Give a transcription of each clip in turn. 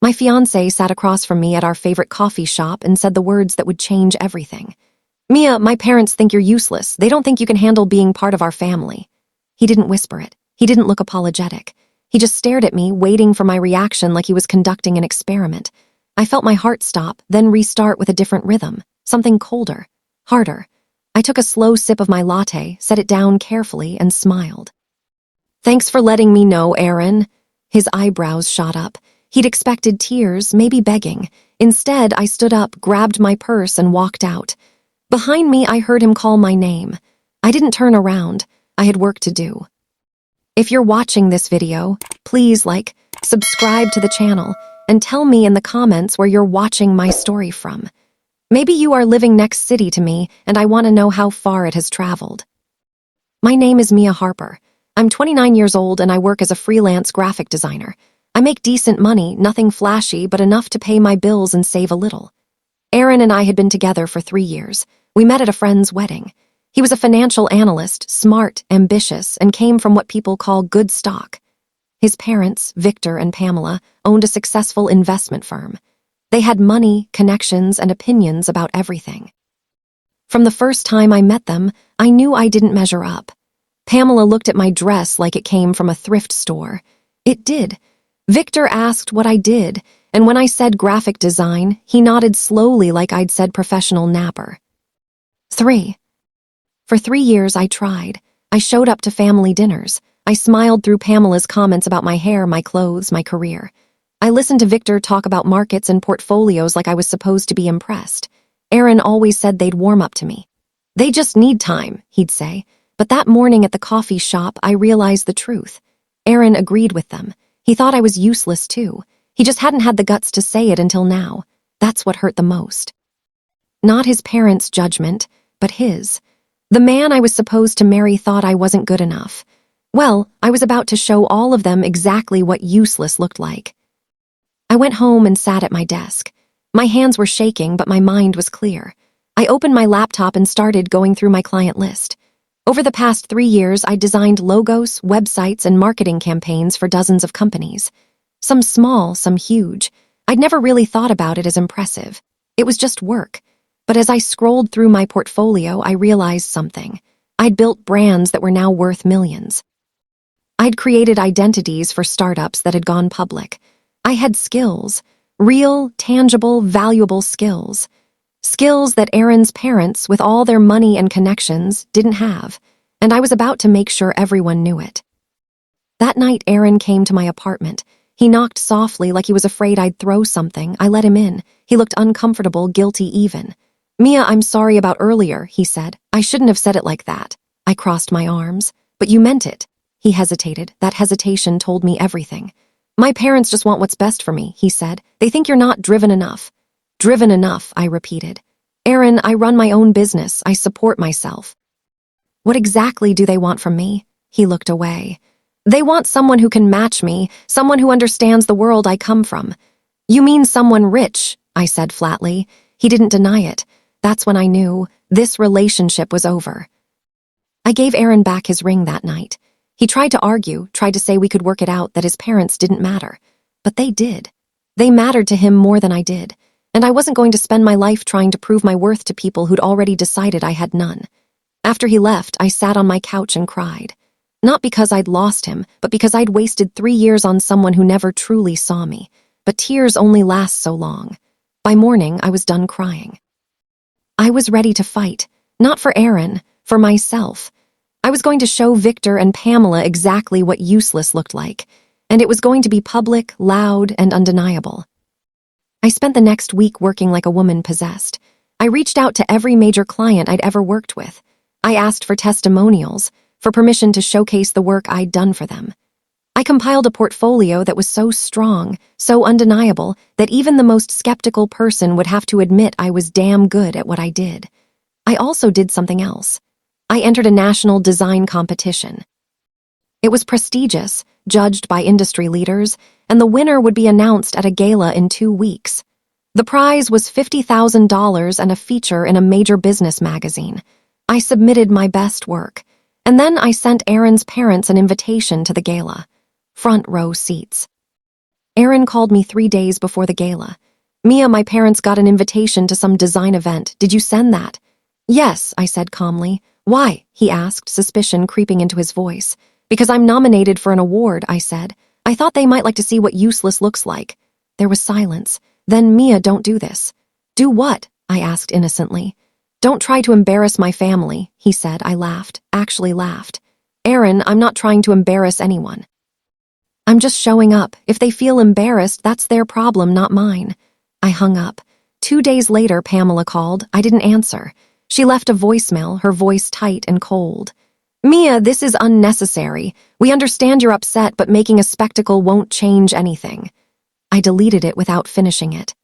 My fiancé sat across from me at our favorite coffee shop and said the words that would change everything. "Mia, my parents think you're useless. They don't think you can handle being part of our family." He didn't whisper it. He didn't look apologetic. He just stared at me, waiting for my reaction like he was conducting an experiment. I felt my heart stop, then restart with a different rhythm, something colder, harder. I took a slow sip of my latte, set it down carefully, and smiled. "Thanks for letting me know, Aaron." His eyebrows shot up. He'd expected tears, maybe begging. Instead, I stood up, grabbed my purse, and walked out. Behind me, I heard him call my name. I didn't turn around. I had work to do. If you're watching this video, please subscribe to the channel, and tell me in the comments where you're watching my story from. Maybe you are living next city to me, and I want to know how far it has traveled. My name is Mia Harper. I'm 29 years old, and I work as a freelance graphic designer. I make decent money, nothing flashy, but enough to pay my bills and save a little. Aaron and I had been together for 3 years. We met at a friend's wedding. He was a financial analyst, smart, ambitious, and came from what people call good stock. His parents, Victor and Pamela, owned a successful investment firm. They had money, connections, and opinions about everything. From the first time I met them, I knew I didn't measure up. Pamela looked at my dress like it came from a thrift store. It did. Victor asked what I did, and when I said graphic design, he nodded slowly like I'd said professional napper. 3. For 3 years, I tried. I showed up to family dinners. I smiled through Pamela's comments about my hair, my clothes, my career. I listened to Victor talk about markets and portfolios like I was supposed to be impressed. Aaron always said they'd warm up to me. "They just need time," he'd say. But that morning at the coffee shop, I realized the truth. Aaron agreed with them. He thought I was useless too. He just hadn't had the guts to say it until now. That's what hurt the most. Not his parents' judgment, but his. The man I was supposed to marry thought I wasn't good enough. Well, I was about to show all of them exactly what useless looked like. I went home and sat at my desk. My hands were shaking, but my mind was clear. I opened my laptop and started going through my client list. Over the past 3 years, I designed logos, websites, and marketing campaigns for dozens of companies. Some small, some huge. I'd never really thought about it as impressive. It was just work. But as I scrolled through my portfolio, I realized something. I'd built brands that were now worth millions. I'd created identities for startups that had gone public. I had skills. Real, tangible, valuable skills. Skills that Aaron's parents, with all their money and connections, didn't have, and I was about to make sure everyone knew it. That night, Aaron came to my apartment. He knocked softly like he was afraid I'd throw something. I let him in. He looked uncomfortable, guilty even. "Mia, I'm sorry about earlier," he said. "I shouldn't have said it like that." I crossed my arms. "But you meant it." He hesitated. That hesitation told me everything. "My parents just want what's best for me," he said. "They think you're not driven enough." "Driven enough," I repeated. "Aaron, I run my own business. I support myself." "What exactly do they want from me?" He looked away. "They want someone who can match me, someone who understands the world I come from." "You mean someone rich," I said flatly. He didn't deny it. That's when I knew this relationship was over. I gave Aaron back his ring that night. He tried to argue, tried to say we could work it out, that his parents didn't matter. But they did. They mattered to him more than I did. And I wasn't going to spend my life trying to prove my worth to people who'd already decided I had none. After he left, I sat on my couch and cried. Not because I'd lost him, but because I'd wasted 3 years on someone who never truly saw me. But tears only last so long. By morning, I was done crying. I was ready to fight, not for Aaron, for myself. I was going to show Victor and Pamela exactly what useless looked like, and it was going to be public, loud, and undeniable. I spent the next week working like a woman possessed. I reached out to every major client I'd ever worked with. I asked for testimonials, for permission to showcase the work I'd done for them. I compiled a portfolio that was so strong, so undeniable, that even the most skeptical person would have to admit I was damn good at what I did. I also did something else. I entered a national design competition. It was prestigious, judged by industry leaders, and the winner would be announced at a gala in 2 weeks. The prize was $50,000 and a feature in a major business magazine. I submitted my best work, and then I sent Aaron's parents an invitation to the gala. Front row seats. Aaron called me 3 days before the gala. Mia, my parents got an invitation to some design event. Did you send that? Yes, I said calmly. Why? He asked, suspicion creeping into his voice. Because I'm nominated for an award, I said. I thought they might like to see what useless looks like. There was silence. Then, Mia, don't do this. Do what? I asked innocently. Don't try to embarrass my family, he said. I laughed, actually laughed. Aaron, I'm not trying to embarrass anyone. I'm just showing up. If they feel embarrassed, that's their problem, not mine. I hung up. 2 days later, Pamela called. I didn't answer. She left a voicemail, her voice tight and cold. Mia, this is unnecessary. We understand you're upset, but making a spectacle won't change anything. I deleted it without finishing it.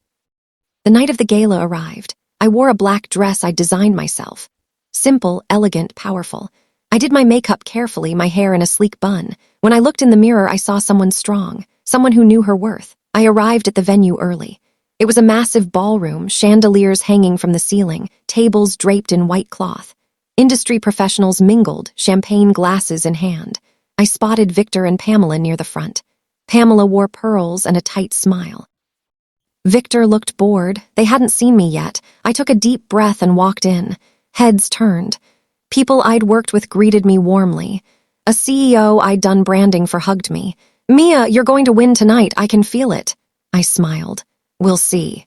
The night of the gala arrived. I wore a black dress I'd designed myself. Simple, elegant, powerful. I did my makeup carefully, my hair in a sleek bun. When I looked in the mirror, I saw someone strong, someone who knew her worth. I arrived at the venue early. It was a massive ballroom, chandeliers hanging from the ceiling, tables draped in white cloth. Industry professionals mingled, champagne glasses in hand. I spotted Victor and Pamela near the front. Pamela wore pearls and a tight smile. Victor looked bored. They hadn't seen me yet. I took a deep breath and walked in. Heads turned. People I'd worked with greeted me warmly. A CEO I'd done branding for hugged me. Mia, you're going to win tonight. I can feel it. I smiled. We'll see.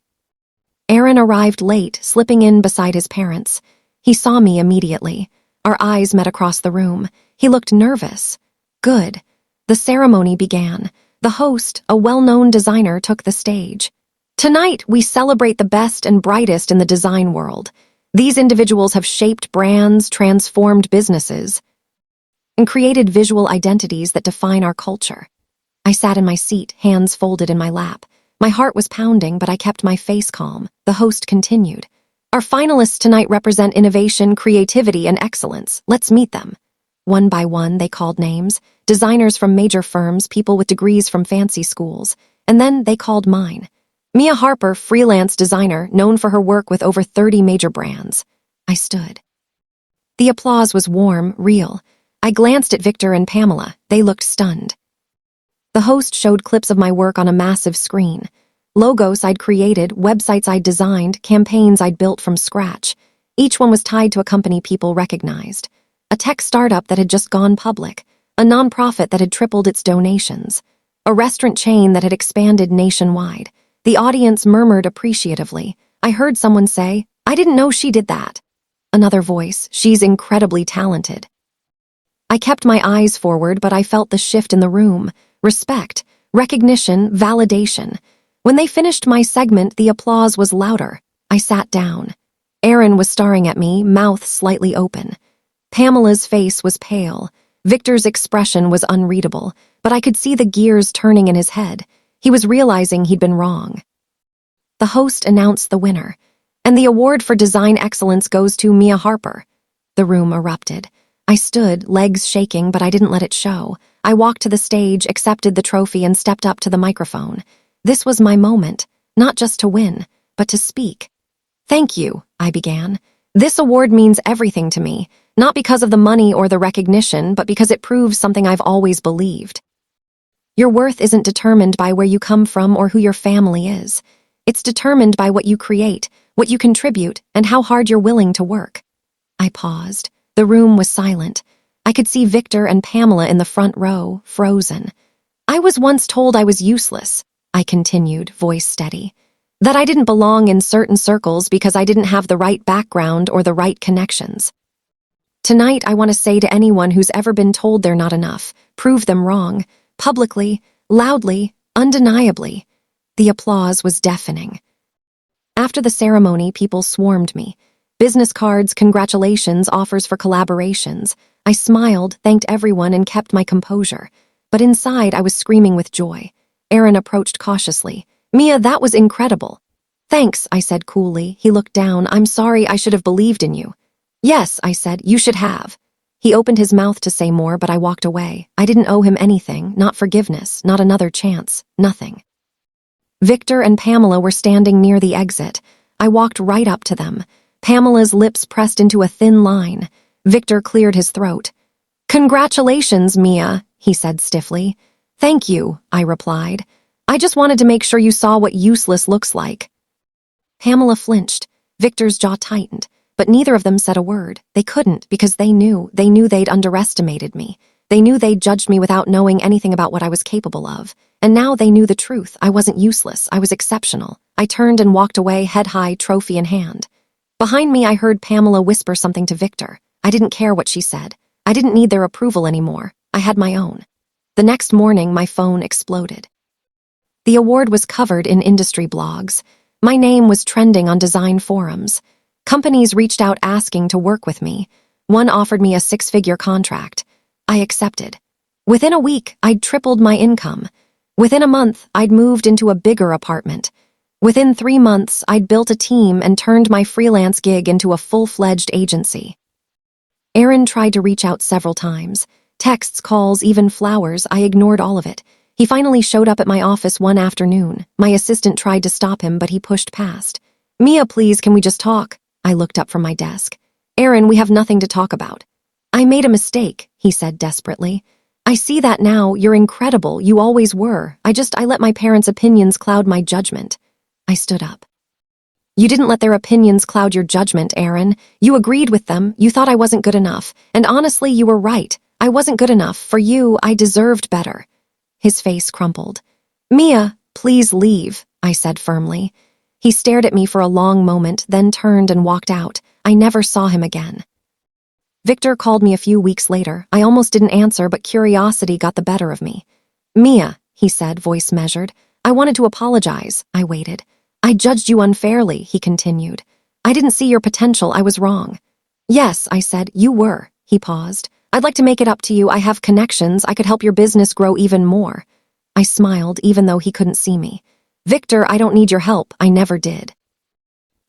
Aaron arrived late, slipping in beside his parents. He saw me immediately. Our eyes met across the room. He looked nervous. Good. The ceremony began. The host, a well-known designer, took the stage. Tonight, we celebrate the best and brightest in the design world. These individuals have shaped brands, transformed businesses, and created visual identities that define our culture. I sat in my seat, hands folded in my lap. My heart was pounding, but I kept my face calm. The host continued. Our finalists tonight represent innovation, creativity, and excellence. Let's meet them. One by one, they called names. Designers from major firms, people with degrees from fancy schools. And then they called mine. Mia Harper, freelance designer, known for her work with over 30 major brands. I stood. The applause was warm, real. I glanced at Victor and Pamela. They looked stunned. The host showed clips of my work on a massive screen. Logos I'd created, websites I'd designed, campaigns I'd built from scratch. Each one was tied to a company people recognized. A tech startup that had just gone public. A nonprofit that had tripled its donations. A restaurant chain that had expanded nationwide. The audience murmured appreciatively. I heard someone say, I didn't know she did that. Another voice, she's incredibly talented. I kept my eyes forward, but I felt the shift in the room. Respect, recognition, validation. When they finished my segment, the applause was louder. I sat down. Aaron was staring at me, mouth slightly open. Pamela's face was pale. Victor's expression was unreadable, but I could see the gears turning in his head. He was realizing he'd been wrong. The host announced the winner, and the award for design excellence goes to Mia Harper. The room erupted. I stood, legs shaking, but I didn't let it show. I walked to the stage, accepted the trophy, and stepped up to the microphone. This was my moment, not just to win, but to speak. Thank you, I began. This award means everything to me, not because of the money or the recognition, but because it proves something I've always believed. Your worth isn't determined by where you come from or who your family is. It's determined by what you create, what you contribute, and how hard you're willing to work. I paused. The room was silent. I could see Victor and Pamela in the front row, frozen. I was once told I was useless, I continued, voice steady. That I didn't belong in certain circles because I didn't have the right background or the right connections. Tonight, I want to say to anyone who's ever been told they're not enough, prove them wrong. Publicly, loudly, undeniably. The applause was deafening. After the ceremony, people swarmed me. Business cards, congratulations, offers for collaborations. I smiled, thanked everyone, and kept my composure. But inside, I was screaming with joy. Aaron approached cautiously. Mia, that was incredible. Thanks, I said coolly. He looked down. I'm sorry, I should have believed in you. Yes, I said, you should have. He opened his mouth to say more, but I walked away. I didn't owe him anything, not forgiveness, not another chance, nothing. Victor and Pamela were standing near the exit. I walked right up to them. Pamela's lips pressed into a thin line. Victor cleared his throat. Congratulations, Mia, he said stiffly. Thank you, I replied. I just wanted to make sure you saw what useless looks like." Pamela flinched. Victor's jaw tightened, but neither of them said a word. They couldn't, because they knew they'd underestimated me. They knew they'd judged me without knowing anything about what I was capable of. And now they knew the truth. I wasn't useless. I was exceptional. I turned and walked away, head high, trophy in hand. Behind me, I heard Pamela whisper something to Victor. I didn't care what she said. I didn't need their approval anymore. I had my own. The next morning, my phone exploded. The award was covered in industry blogs. My name was trending on design forums. Companies reached out asking to work with me. One offered me a 6-figure contract. I accepted. Within a week, I'd tripled my income. Within a month, I'd moved into a bigger apartment. Within 3 months, I'd built a team and turned my freelance gig into a full-fledged agency. Aaron tried to reach out several times. Texts, calls, even flowers. I ignored all of it. He finally showed up at my office one afternoon. My assistant tried to stop him, but he pushed past. "Mia, please, can we just talk?" I looked up from my desk. "Aaron, we have nothing to talk about." "I made a mistake," he said desperately. "I see that now. You're incredible. You always were. I let my parents' opinions cloud my judgment." I stood up. "You didn't let their opinions cloud your judgment, Aaron. You agreed with them. You thought I wasn't good enough. And honestly, you were right. I wasn't good enough. For you, I deserved better." His face crumpled. "Mia, please leave," I said firmly. He stared at me for a long moment, then turned and walked out. I never saw him again. Victor called me a few weeks later. I almost didn't answer, but curiosity got the better of me. "Mia," he said, voice measured. "I wanted to apologize." I waited. "I judged you unfairly," he continued. "I didn't see your potential. I was wrong." "Yes," I said, "you were." He paused. "I'd like to make it up to you. I have connections. I could help your business grow even more." I smiled, even though he couldn't see me. "Victor, I don't need your help. I never did.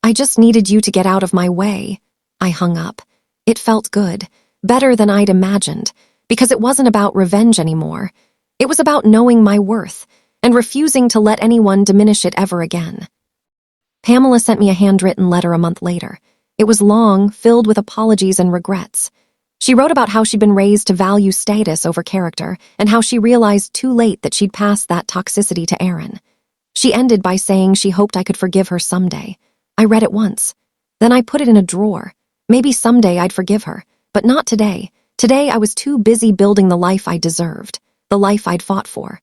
I just needed you to get out of my way." I hung up. It felt good, better than I'd imagined, because it wasn't about revenge anymore. It was about knowing my worth and refusing to let anyone diminish it ever again. Pamela sent me a handwritten letter a month later. It was long, filled with apologies and regrets. She wrote about how she'd been raised to value status over character and how she realized too late that she'd passed that toxicity to Aaron. She ended by saying she hoped I could forgive her someday. I read it once. Then I put it in a drawer. Maybe someday I'd forgive her, but not today. Today I was too busy building the life I deserved, the life I'd fought for.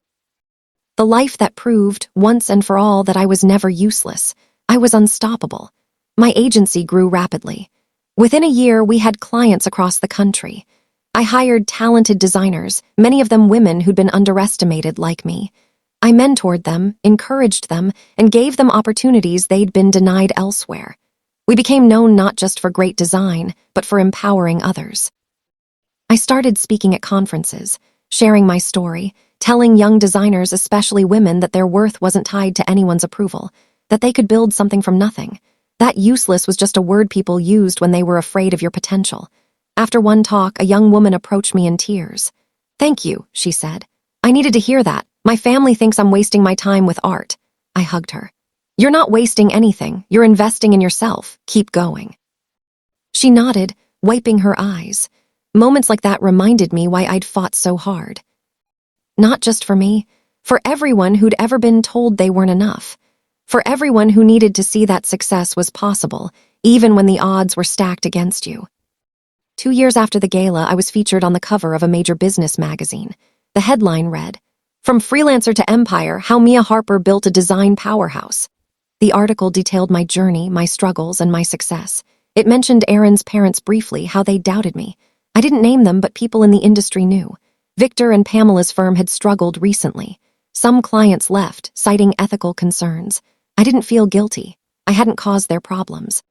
The life that proved, once and for all, that I was never useless. I was unstoppable. My agency grew rapidly. Within a year, we had clients across the country. I hired talented designers, many of them women who'd been underestimated like me. I mentored them, encouraged them, and gave them opportunities they'd been denied elsewhere. We became known not just for great design, but for empowering others. I started speaking at conferences, sharing my story, telling young designers, especially women, that their worth wasn't tied to anyone's approval, that they could build something from nothing. That useless was just a word people used when they were afraid of your potential. After one talk, a young woman approached me in tears. "Thank you," she said. "I needed to hear that. My family thinks I'm wasting my time with art." I hugged her. "You're not wasting anything. You're investing in yourself. Keep going." She nodded, wiping her eyes. Moments like that reminded me why I'd fought so hard. Not just for me, for everyone who'd ever been told they weren't enough. For everyone who needed to see that success was possible, even when the odds were stacked against you. 2 years after the gala, I was featured on the cover of a major business magazine. The headline read, "From Freelancer to Empire, How Mia Harper Built a Design Powerhouse." The article detailed my journey, my struggles, and my success. It mentioned Aaron's parents briefly, how they doubted me. I didn't name them, but people in the industry knew. Victor and Pamela's firm had struggled recently. Some clients left, citing ethical concerns. I didn't feel guilty. I hadn't caused their problems.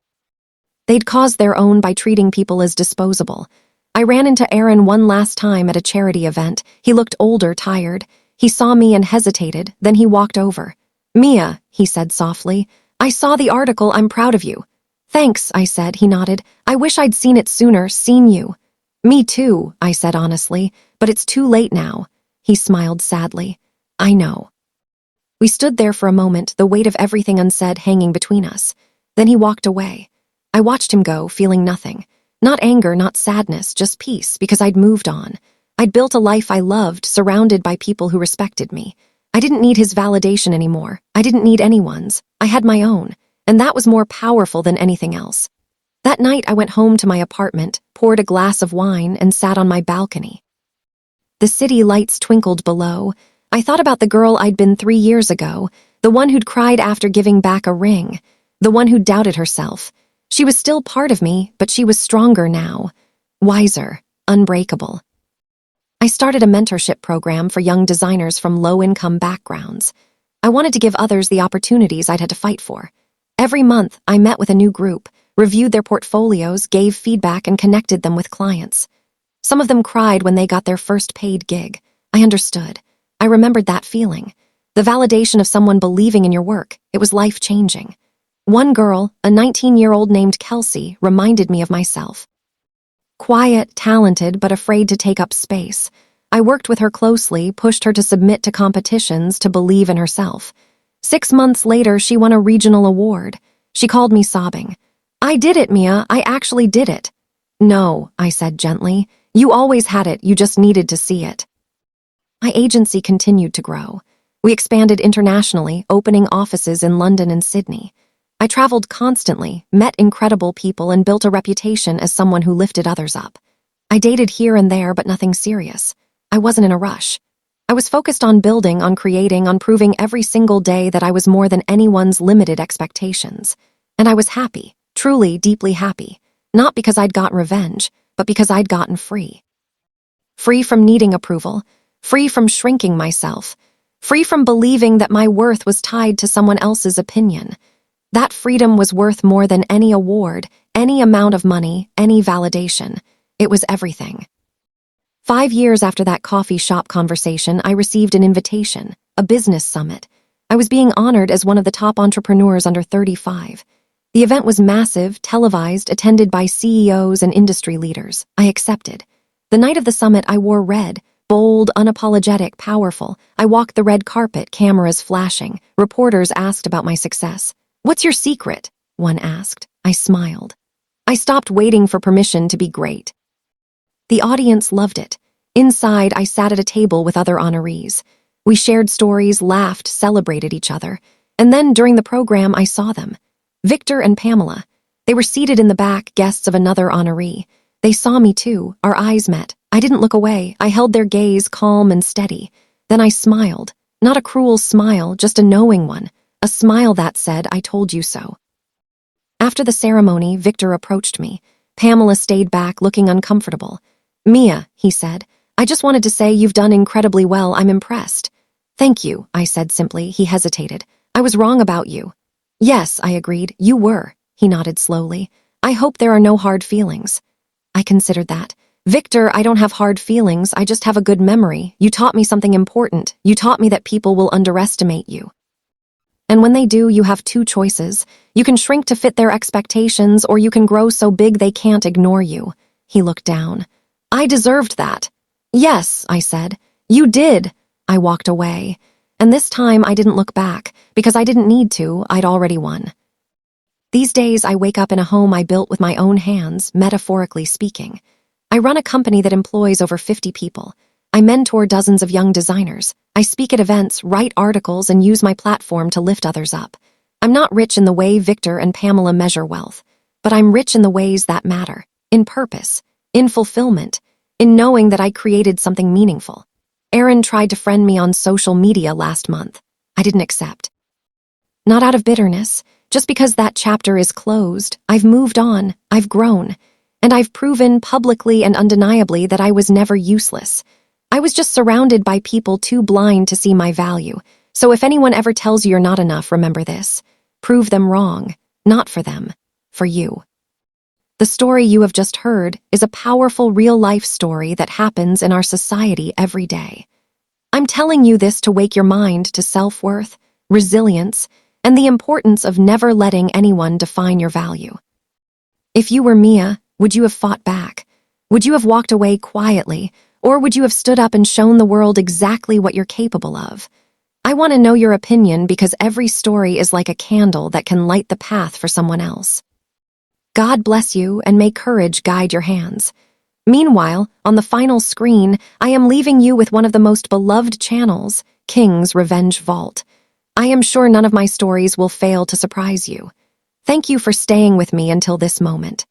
They'd caused their own by treating people as disposable. I ran into Aaron one last time at a charity event. He looked older, tired. He saw me and hesitated, then he walked over. "Mia," he said softly, "I saw the article. I'm proud of you." "Thanks," I said. He nodded. "I wish I'd seen it sooner, seen you." "Me too," I said honestly, "but it's too late now." He smiled sadly. "I know." We stood there for a moment, the weight of everything unsaid hanging between us. Then he walked away. I watched him go, feeling nothing. Not anger, not sadness, just peace, because I'd moved on. I'd built a life I loved, surrounded by people who respected me. I didn't need his validation anymore. I didn't need anyone's. I had my own, and that was more powerful than anything else. That night, I went home to my apartment, poured a glass of wine, and sat on my balcony. The city lights twinkled below. I thought about the girl I'd been 3 years ago, the one who'd cried after giving back a ring, the one who doubted herself. She was still part of me, but she was stronger now, wiser, unbreakable. I started a mentorship program for young designers from low-income backgrounds. I wanted to give others the opportunities I'd had to fight for. Every month, I met with a new group, reviewed their portfolios, gave feedback, and connected them with clients. Some of them cried when they got their first paid gig. I understood. I remembered that feeling. The validation of someone believing in your work. It was life-changing. One girl, a 19-year-old named Kelsey, reminded me of myself. Quiet, talented, but afraid to take up space. I worked with her closely, pushed her to submit to competitions, to believe in herself. 6 months later, she won a regional award. She called me sobbing. "I did it, Mia. I actually did it." "No," I said gently. "You always had it. You just needed to see it." My agency continued to grow. We expanded internationally, opening offices in London and Sydney. I traveled constantly, met incredible people, and built a reputation as someone who lifted others up. I dated here and there, but nothing serious. I wasn't in a rush. I was focused on building, on creating, on proving every single day that I was more than anyone's limited expectations. And I was happy, truly, deeply happy. Not because I'd gotten revenge, but because I'd gotten free. Free from needing approval, free from shrinking myself, free from believing that my worth was tied to someone else's opinion. That freedom was worth more than any award, any amount of money, any validation. It was everything. 5 years after that coffee shop conversation, I received an invitation, a business summit. I was being honored as one of the top entrepreneurs under 35. The event was massive, televised, attended by CEOs and industry leaders. I accepted. The night of the summit, I wore red, bold, unapologetic, powerful. I walked the red carpet, cameras flashing. Reporters asked about my success. "What's your secret?" one asked. I smiled. I stopped waiting for permission to be great. The audience loved it. Inside, I sat at a table with other honorees. We shared stories, laughed, celebrated each other. And then, during the program, I saw them. Victor and Pamela. They were seated in the back, guests of another honoree. They saw me too. Our eyes met. I didn't look away. I held their gaze, calm and steady. Then I smiled. Not a cruel smile, just a knowing one. A smile that said, "I told you so." After the ceremony, Victor approached me. Pamela stayed back, looking uncomfortable. "Mia," he said, "I just wanted to say you've done incredibly well. I'm impressed." "Thank you," I said simply. He hesitated. "I was wrong about you." "Yes," I agreed. "You were." He nodded slowly. "I hope there are no hard feelings." I considered that. "Victor, I don't have hard feelings. I just have a good memory. You taught me something important. You taught me that people will underestimate you. And when they do, you have 2 choices. You can shrink to fit their expectations, or you can grow so big they can't ignore you." He looked down. "I deserved that." "Yes," I said. "You did." I walked away. And this time I didn't look back, because I didn't need to. I'd already won. These days I wake up in a home I built with my own hands, metaphorically speaking. I run a company that employs over 50 people. I mentor dozens of young designers. I speak at events, write articles, and use my platform to lift others up. I'm not rich in the way Victor and Pamela measure wealth, but I'm rich in the ways that matter, in purpose, in fulfillment, in knowing that I created something meaningful. Aaron tried to friend me on social media last month. I didn't accept. Not out of bitterness, just because that chapter is closed. I've moved on, I've grown, and I've proven publicly and undeniably that I was never useless. I was just surrounded by people too blind to see my value. So if anyone ever tells you you're not enough, remember this. Prove them wrong. Not for them. For you. The story you have just heard is a powerful real-life story that happens in our society every day. I'm telling you this to wake your mind to self-worth, resilience, and the importance of never letting anyone define your value. If you were Mia, would you have fought back? Would you have walked away quietly? Or would you have stood up and shown the world exactly what you're capable of? I want to know your opinion because every story is like a candle that can light the path for someone else. God bless you and may courage guide your hands. Meanwhile, on the final screen, I am leaving you with one of the most beloved channels, King's Revenge Vault. I am sure none of my stories will fail to surprise you. Thank you for staying with me until this moment.